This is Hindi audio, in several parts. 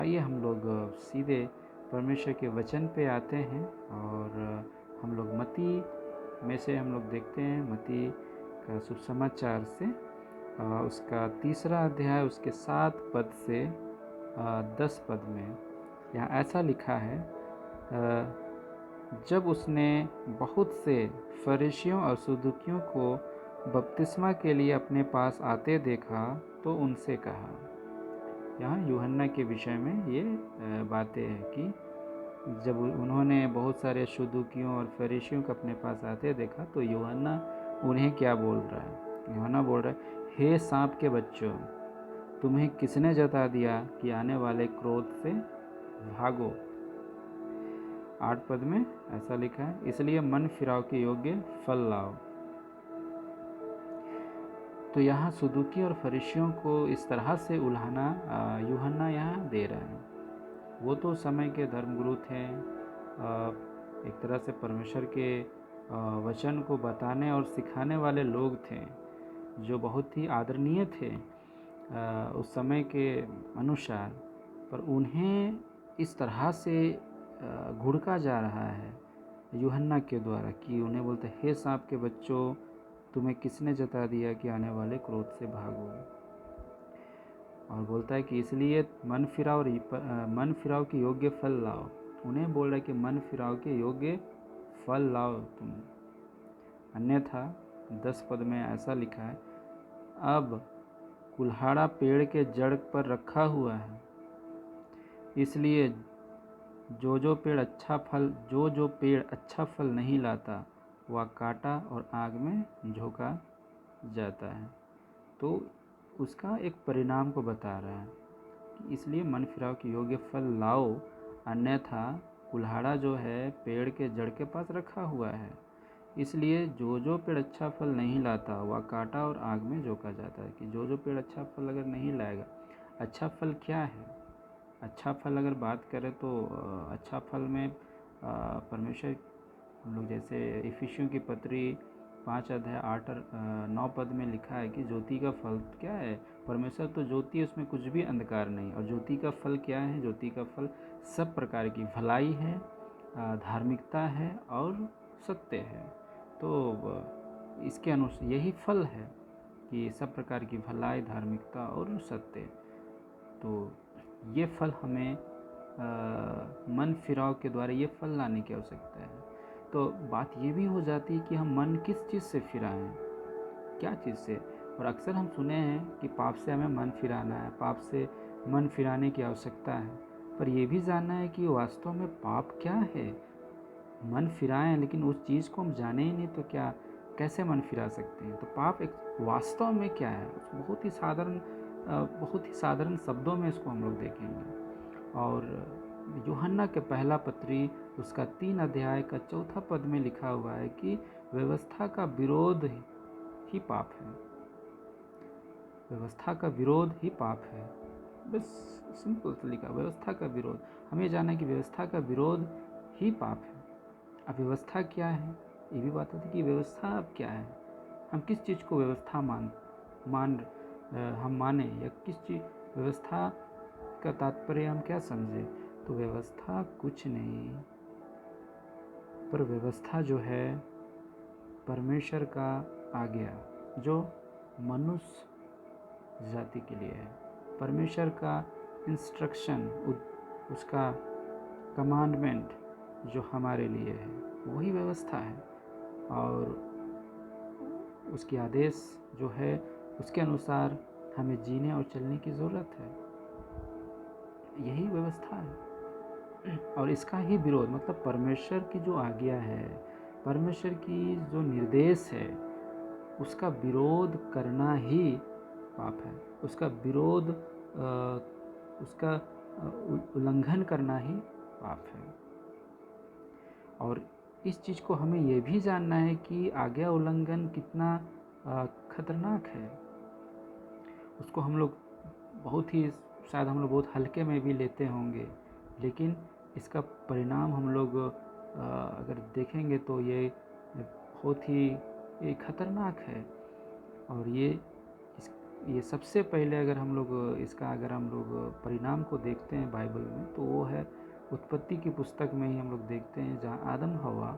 आइए हम लोग सीधे परमेश्वर के वचन पे आते हैं और हम लोग मत्ती में से हम लोग देखते हैं मत्ती का सुसमाचार से उसका 3 अध्याय उसके 7 पद से 10 पद में यहाँ ऐसा लिखा है, जब उसने बहुत से फरीसियों और सदूकियों को बपतिस्मा के लिए अपने पास आते देखा तो उनसे कहा। यहाँ यूहन्ना के विषय में ये बातें हैं कि जब उन्होंने बहुत सारे सदूकियों और फरीसियों को अपने पास आते देखा तो यूहन्ना उन्हें क्या बोल रहा है। यूहन्ना बोल रहा है, हे सांप के बच्चों, तुम्हें किसने जता दिया कि आने वाले क्रोध से भागो। 8 पद में ऐसा लिखा है, इसलिए मन फिराव के योग्य फल लाओ। तो यहाँ सदूकी और फरीसियों को इस तरह से उल्हाना यूहन्ना यहाँ दे रहा है। वो तो समय के धर्मगुरु थे, एक तरह से परमेश्वर के वचन को बताने और सिखाने वाले लोग थे जो बहुत ही आदरणीय थे उस समय के अनुसार, पर उन्हें इस तरह से घुड़का जा रहा है यूहन्ना के द्वारा कि उन्हें बोलते, हे सांप के बच्चों, तुम्हें किसने जता दिया कि आने वाले क्रोध से भागो। और बोलता है कि इसलिए मन फिराव के योग्य फल लाओ। उन्हें बोल रहा है कि मन फिराव के योग्य फल लाओ तुम, अन्यथा 10 पद में ऐसा लिखा है, अब कुल्हाड़ा पेड़ के जड़ पर रखा हुआ है, इसलिए जो पेड़ अच्छा फल नहीं लाता वह काटा और आग में झोंका जाता है। तो उसका एक परिणाम को बता रहा है कि इसलिए मन फिराव के योग्य फल लाओ, अन्यथा कुल्हाड़ा जो है पेड़ के जड़ के पास रखा हुआ है, इसलिए जो पेड़ अच्छा फल नहीं लाता वह काटा और आग में झोंका जाता है। कि जो पेड़ अच्छा फल अगर नहीं लाएगा, अच्छा फल क्या है? अच्छा फल अगर बात करें तो अच्छा फल में परमेश्वर हम लोग जैसे इफिसियों की पत्री 5 अध्याय 8 और 9 पद में लिखा है कि ज्योति का फल क्या है? परमेश्वर तो ज्योति है, उसमें कुछ भी अंधकार नहीं। और ज्योति का फल क्या है? ज्योति का फल सब प्रकार की भलाई है, धार्मिकता है और सत्य है। तो इसके अनुसार यही फल है कि सब प्रकार की भलाई, धार्मिकता और सत्य। तो ये फल हमें मन फिराव के द्वारा ये फल लाने की आवश्यकता है। तो बात ये भी हो जाती है कि हम मन किस चीज़ से फिराएं, क्या चीज़ से। और अक्सर हम सुने हैं कि पाप से हमें मन फिराना है, पाप से मन फिराने की आवश्यकता है, पर यह भी जानना है कि वास्तव में पाप क्या है। मन फिराएं लेकिन उस चीज़ को हम जाने ही नहीं तो क्या कैसे मन फिरा सकते हैं। तो पाप एक वास्तव में क्या है, बहुत ही साधारण शब्दों में इसको हम लोग देखेंगे। और यूहन्ना के पहला पत्री उसका 3 अध्याय का 4 पद में लिखा हुआ है कि व्यवस्था का विरोध ही पाप है। व्यवस्था का विरोध ही पाप है, बस सिंपल से लिखा, व्यवस्था का विरोध। हमें जानना है कि व्यवस्था का विरोध ही पाप है। अब व्यवस्था क्या है, ये भी बात होती है कि व्यवस्था अब क्या है, हम किस चीज़ को व्यवस्था हम माने, या किस चीज़ व्यवस्था का तात्पर्य हम क्या समझे। तो व्यवस्था कुछ नहीं, पर व्यवस्था जो है परमेश्वर का आज्ञा जो मनुष्य जाति के लिए है, परमेश्वर का इंस्ट्रक्शन, उसका कमांडमेंट जो हमारे लिए है, वही व्यवस्था है। और उसके आदेश जो है उसके अनुसार हमें जीने और चलने की ज़रूरत है, यही व्यवस्था है। और इसका ही विरोध, मतलब परमेश्वर की जो आज्ञा है, परमेश्वर की जो निर्देश है, उसका विरोध करना ही पाप है। उसका विरोध उसका उल्लंघन करना ही पाप है। और इस चीज़ को हमें यह भी जानना है कि आज्ञा उल्लंघन कितना खतरनाक है। उसको हम लोग शायद हम लोग बहुत हल्के में भी लेते होंगे, लेकिन इसका परिणाम हम लोग अगर देखेंगे तो ये बहुत ही खतरनाक है। और ये ये सबसे पहले अगर हम लोग परिणाम को देखते हैं बाइबल में, तो वो है उत्पत्ति की पुस्तक में ही हम लोग देखते हैं, जहाँ आदम हवा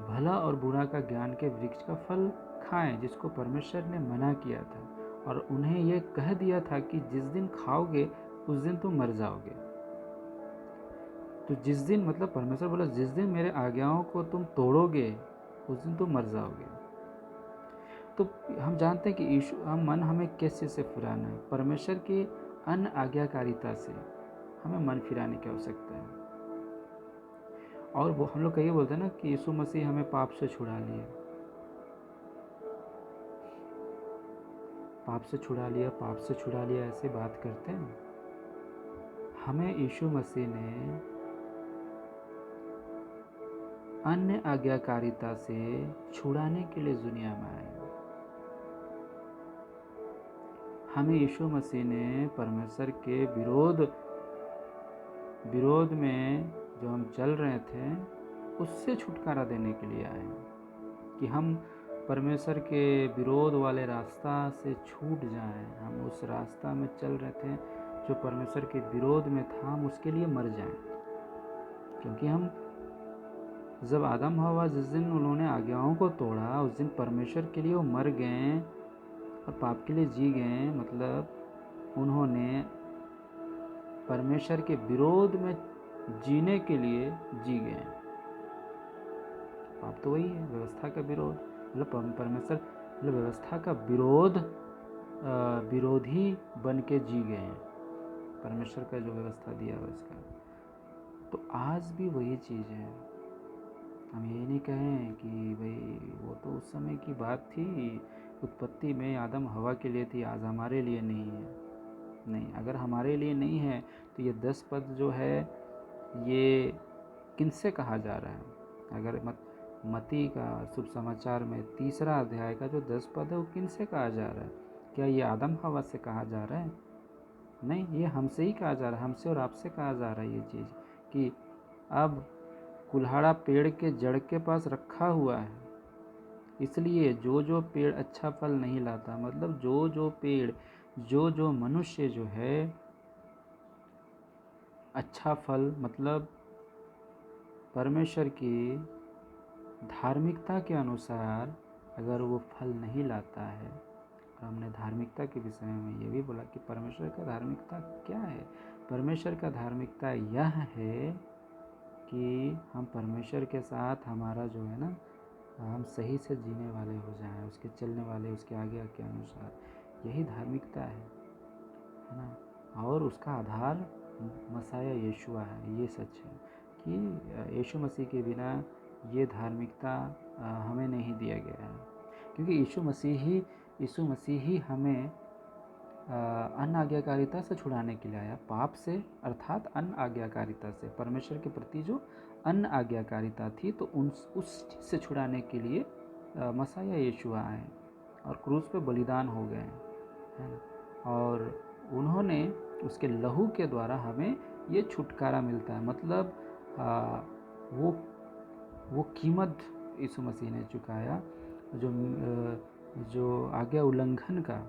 भला और बुरा का ज्ञान के वृक्ष का फल खाएं, जिसको परमेश्वर ने मना किया था, और उन्हें यह कह दिया था कि जिस दिन खाओगे उस दिन तुम मर जाओगे। तो जिस दिन, मतलब परमेश्वर बोला जिस दिन मेरे आज्ञाओं को तुम तोड़ोगे उस दिन तुम मर जाओगे। तो हम जानते हैं कि मन हमें किस चीज़ से फिराना है? परमेश्वर की अन आज्ञाकारिता से हमें मन फिराने की आवश्यकता है। और वो हम लोग कहीं बोलते हैं ना कि यीशु मसीह हमें पाप से छुड़ा लिया, पाप से छुड़ा लिया, पाप से छुड़ा लिया, ऐसे बात करते हैं। हमें यीशु मसीह ने अन्य आज्ञाकारिता से छुड़ाने के लिए दुनिया में आए। हमें यीशु मसीह ने परमेश्वर के विरोध में जो हम चल रहे थे उससे छुटकारा देने के लिए आए, कि हम परमेश्वर के विरोध वाले रास्ता से छूट जाएं। हम उस रास्ता में चल रहे थे जो परमेश्वर के विरोध में था, हम उसके लिए मर जाएं। क्योंकि हम जब आदम हवा जिस दिन उन्होंने आज्ञाओं को तोड़ा, उस दिन परमेश्वर के लिए वो मर गए और पाप के लिए जी गए। मतलब उन्होंने परमेश्वर के विरोध में जीने के लिए जी गए। पाप तो वही है, व्यवस्था का विरोध, मतलब परमेश्वर, मतलब व्यवस्था का विरोधी बन के जी गए हैं परमेश्वर का जो व्यवस्था दिया हुआ इसका। तो आज भी वही चीज़ है। हम ये नहीं कहें कि भाई वो तो उस समय की बात थी, उत्पत्ति में आदम हवा के लिए थी, आज हमारे लिए नहीं है। नहीं, अगर हमारे लिए नहीं है तो ये 10 पद जो है ये किनसे कहा जा रहा है? अगर मत्ती का शुभ समाचार में 3 अध्याय का जो 10 पद है वो किनसे कहा जा रहा है? क्या ये आदम हवा से कहा जा रहा है? नहीं, ये हमसे ही कहा जा रहा है, हमसे और आपसे कहा जा रहा है ये चीज़, कि अब कुल्हाड़ा पेड़ के जड़ के पास रखा हुआ है, इसलिए जो पेड़ अच्छा फल नहीं लाता, मतलब जो पेड़, जो मनुष्य जो है अच्छा फल, मतलब परमेश्वर की धार्मिकता के अनुसार अगर वो फल नहीं लाता है, और हमने धार्मिकता के विषय में ये भी बोला कि परमेश्वर का धार्मिकता क्या है? परमेश्वर का धार्मिकता यह है कि हम परमेश्वर के साथ हमारा जो है ना, हम सही से जीने वाले हो जाएं, उसके चलने वाले, उसके आज्ञा के अनुसार। यही धार्मिकता है ना। और उसका आधार मसाया यीशुआ है। ये सच है कि यीशु मसीह के बिना ये धार्मिकता हमें नहीं दिया गया है, क्योंकि यीशु मसीह ही हमें अन आज्ञाकारिता से छुड़ाने के लिए आया, पाप से, अर्थात अन आज्ञाकारिता से, परमेश्वर के प्रति जो अन आज्ञाकारिता थी, तो उस चीज़ से छुड़ाने के लिए मसाया यीशुआ आए और क्रूस पे बलिदान हो गए, है ना। और उन्होंने उसके लहू के द्वारा हमें ये छुटकारा मिलता है। मतलब वो कीमत यीशु मसीह ने चुकाया, जो आज्ञा उल्लंघन का,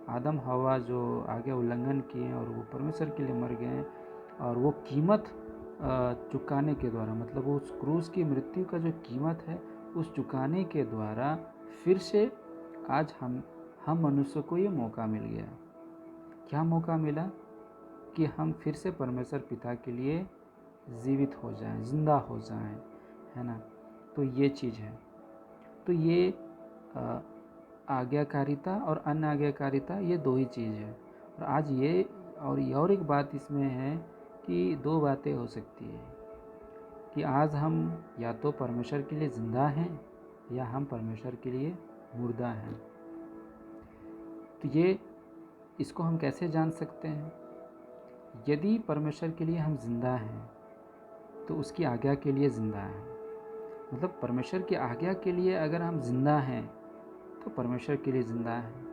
आदम हवा जो आज्ञा उल्लंघन किए और वो परमेश्वर के लिए मर गए, और वो कीमत चुकाने के द्वारा, मतलब वो उस क्रूस की मृत्यु का जो कीमत है उस चुकाने के द्वारा फिर से आज हम मनुष्य को ये मौका मिल गया। क्या मौका मिला? कि हम फिर से परमेश्वर पिता के लिए जीवित हो जाएं, जिंदा हो जाएं, है ना। तो ये चीज़ है। तो ये आज्ञाकारिता और अन आज्ञाकारिता, ये दो ही चीज़ है। और आज ये और एक बात इसमें है कि 2 बातें हो सकती है, कि आज हम या तो परमेश्वर के लिए ज़िंदा हैं या हम परमेश्वर के लिए मुर्दा हैं। तो ये इसको हम कैसे जान सकते हैं? यदि परमेश्वर के लिए हम ज़िंदा हैं तो उसकी आज्ञा के लिए ज़िंदा हैं। मतलब परमेश्वर की आज्ञा के लिए अगर हम ज़िंदा हैं तो परमेश्वर के लिए ज़िंदा हैं।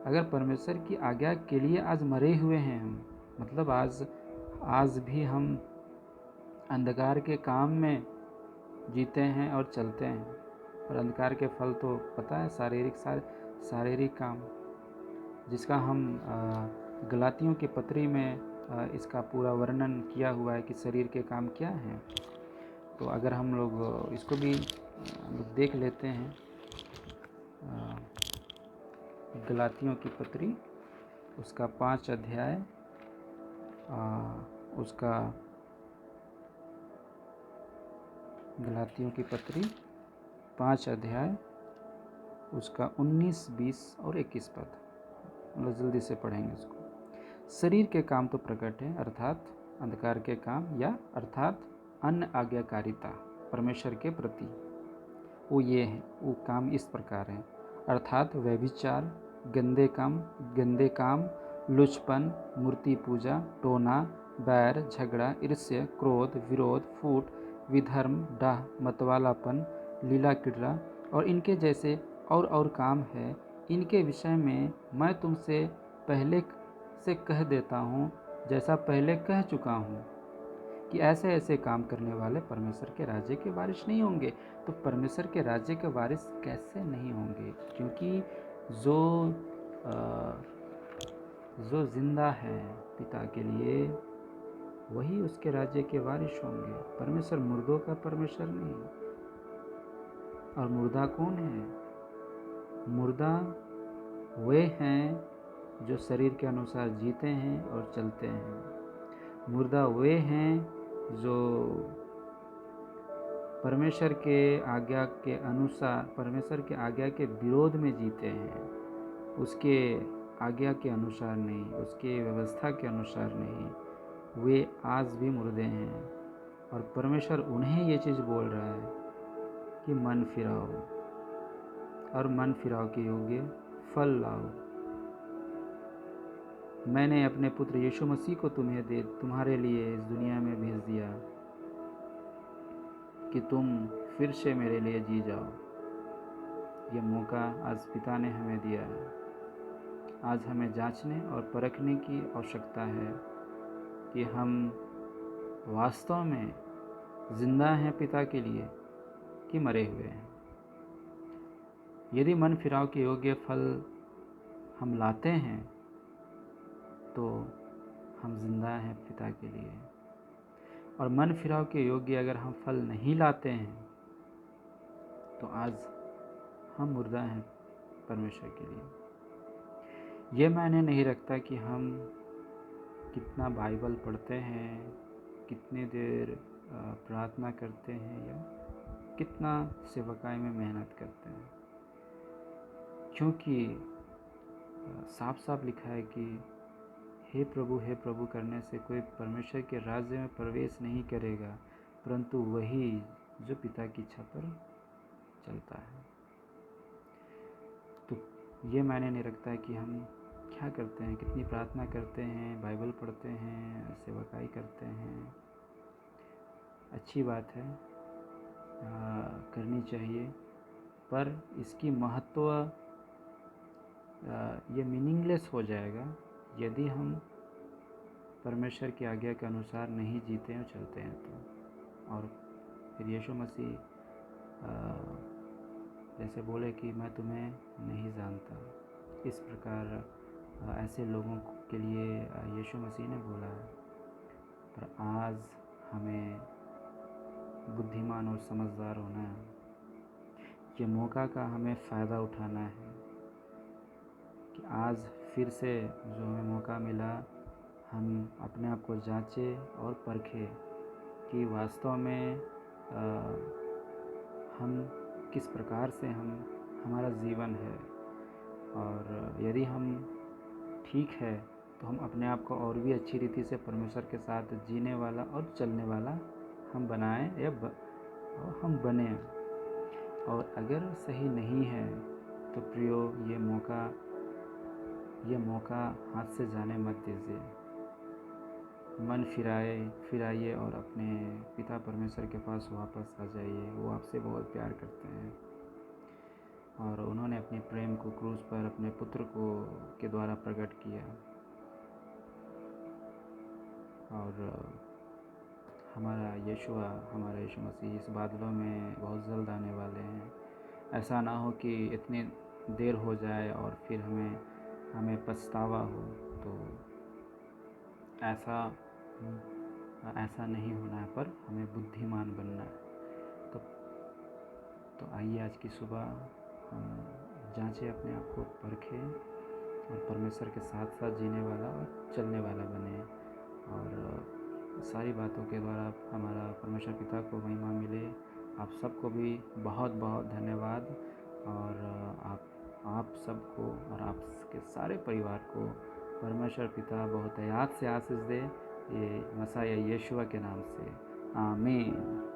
अगर परमेश्वर की आज्ञा के लिए आज मरे हुए हैं हम, मतलब आज भी हम अंधकार के काम में जीते हैं और चलते हैं, और अंधकार के फल तो पता है, शारीरिक काम, जिसका हम गलातियों के पत्री में इसका पूरा वर्णन किया हुआ है कि शरीर के काम क्या हैं। तो अगर हम लोग इसको भी हम लोग देख लेते हैं, गलातियों की पत्री उसका 5 अध्याय, उसका गलातियों की पत्री 5 अध्याय उसका 19, 20 और 21 पद, मतलब जल्दी से पढ़ेंगे इसको। शरीर के काम तो प्रकट है, अर्थात अंधकार के काम या अर्थात अन्य आज्ञाकारिता परमेश्वर के प्रति, वो ये हैं, वो काम इस प्रकार हैं, अर्थात व्यभिचार, गंदे काम, लुचपन, मूर्ति पूजा, टोना, बैर, झगड़ा, ईर्ष्या, क्रोध, विरोध, फूट, विधर्म, डाह, मतवालापन, लीला क्रीड़ा और इनके जैसे और काम है। इनके विषय में मैं तुमसे पहले से कह देता हूँ, जैसा पहले कह चुका हूँ, कि ऐसे ऐसे काम करने वाले परमेश्वर के राज्य के वारिस नहीं होंगे। तो परमेश्वर के राज्य के वारिस कैसे नहीं होंगे? क्योंकि जो जिंदा है पिता के लिए, वही उसके राज्य के वारिस होंगे। परमेश्वर मुर्दों का परमेश्वर नहीं। और मुर्दा कौन है? मुर्दा वे हैं जो शरीर के अनुसार जीते हैं और चलते हैं। मुर्दा वे हैं जो परमेश्वर के आज्ञा के अनुसार, परमेश्वर के आज्ञा के विरोध में जीते हैं, उसके आज्ञा के अनुसार नहीं, उसके व्यवस्था के अनुसार नहीं, वे आज भी मुर्दे हैं। और परमेश्वर उन्हें ये चीज़ बोल रहा है कि मन फिराओ और मन फिराओ के योग्य फल लाओ। मैंने अपने पुत्र यीशु मसीह को तुम्हारे लिए इस दुनिया में भेज दिया कि तुम फिर से मेरे लिए जी जाओ। ये मौका आज पिता ने हमें दिया है। आज हमें जांचने और परखने की आवश्यकता है कि हम वास्तव में जिंदा हैं पिता के लिए कि मरे हुए हैं। यदि मन फिराव के योग्य फल हम लाते हैं तो हम जिंदा हैं पिता के लिए, और मन फिराव के योग्य अगर हम फल नहीं लाते हैं तो आज हम मुर्दा हैं परमेश्वर के लिए। ये मायने नहीं रखता कि हम कितना बाइबल पढ़ते हैं, कितनी देर प्रार्थना करते हैं या कितना सेवकाई में मेहनत करते हैं, क्योंकि साफ साफ लिखा है कि हे प्रभु करने से कोई परमेश्वर के राज्य में प्रवेश नहीं करेगा, परंतु वही जो पिता की इच्छा पर चलता है। तो ये मायने नहीं रखता है कि हम क्या करते हैं, कितनी प्रार्थना करते हैं, बाइबल पढ़ते हैं, सेवकाई करते हैं। अच्छी बात है, करनी चाहिए, पर इसकी महत्व ये मीनिंगलेस हो जाएगा यदि हम परमेश्वर की आज्ञा के अनुसार नहीं जीते हैं और चलते हैं तो। और फिर यीशु मसीह जैसे बोले कि मैं तुम्हें नहीं जानता, इस प्रकार ऐसे लोगों के लिए यीशु मसीह ने बोला है। पर आज हमें बुद्धिमान और समझदार होना है। ये मौका का हमें फ़ायदा उठाना है कि आज फिर से जो हमें मौका मिला, हम अपने आप को जांचें और परखें कि वास्तव में हम किस प्रकार से हमारा जीवन है। और यदि हम ठीक है तो हम अपने आप को और भी अच्छी रीति से परमेश्वर के साथ जीने वाला और चलने वाला हम बनाएं या हम बने। और अगर सही नहीं है तो प्रियो, ये मौका हाथ से जाने मत दीजिए। मन फिराइए और अपने पिता परमेश्वर के पास वापस आ जाइए। वो आपसे बहुत प्यार करते हैं और उन्होंने अपने प्रेम को क्रूस पर अपने पुत्र के द्वारा प्रकट किया। और हमारा यीशु मसीह इस बादलों में बहुत जल्द आने वाले हैं। ऐसा ना हो कि इतनी देर हो जाए और फिर हमें हमें पछतावा हो, तो ऐसा ऐसा नहीं होना है, पर हमें बुद्धिमान बनना है। तो तो आइए आज की सुबह हम जांचें अपने आप को, परखें और परमेश्वर के साथ साथ जीने वाला और चलने वाला बने, और सारी बातों के द्वारा हमारा परमेश्वर पिता को महिमा मिले। आप सबको भी बहुत बहुत धन्यवाद, और आप सबको और आपके सारे परिवार को परमेश्वर पिता बहुतायत से आशीष दे, ये मसीह यीशुआ के नाम से, आमीन।